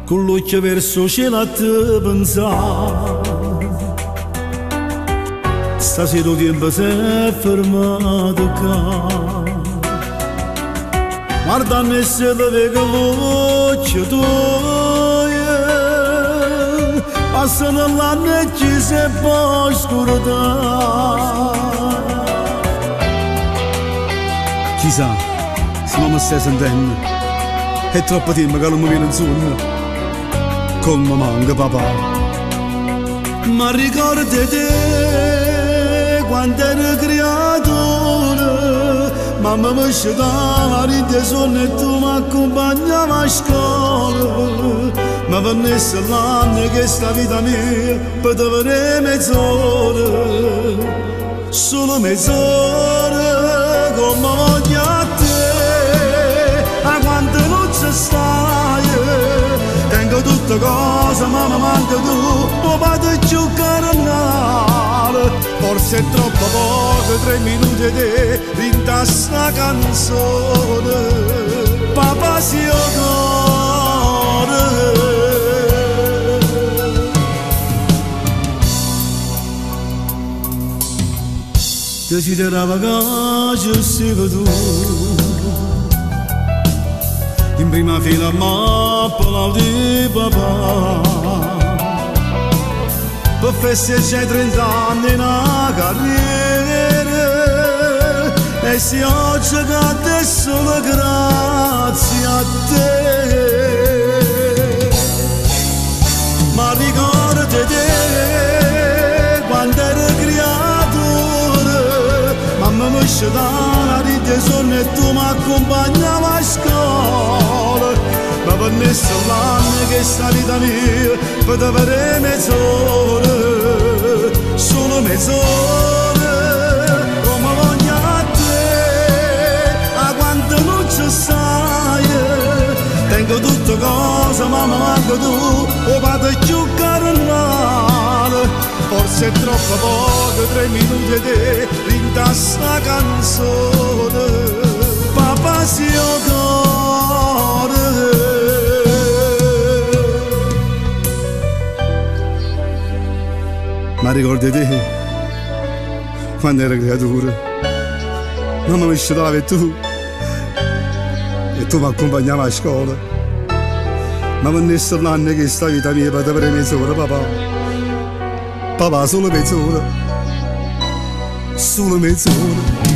con l'occhio verso cielo a te pensare. Stasera il tempo si è fermato qua, guardando e se deve che l'occhio tuo passano l'anno e ci si può scordare. Chissà, se non mi stai sentendo, è troppo tempo che non mi viene in sonno, come manca papà. Ma ricordi te quando eri creatore, mamma mi scetava in te sonno e tu mi accompagnavi a scuola. Ma venisse l'anno che sta vita mia poteva mezz'ora, solo mezz'ora come voglio a te. A quanto non ci stai, tengo tutte cose ma mi manca tu, o vado più carnale. Forse è troppo poco, 3 minuti di rinta sta canzone, papà si odora. Desiderava che ci sei tu in prima fila, ma applaudi papà per festeggiare 30 anni in una carriera. E se oggi cade è solo grazie a te. Ma ricordati te quando eri creatore, mamma mi scetava di te sonno e tu mi accompagnavi a scuola. Ma venisse l'anno che sta vita mia poteva avere mezz'ora, solo mezz'ora come voglio a te. A quanto non ci stai, tengo tutte cose ma mi manca tu, o vado più carnale. Forse è troppo poco, 3 minuti di rinta sta canzone, papà si odora. Ma ricordi te quando eri creatura, mamma mi scetava e tu mi accompagnavi a scuola. Ma venisse l'anno che sta vita mia poteva avere mezz'ora papà, papà solo mezz'ora, solo mezz'ora.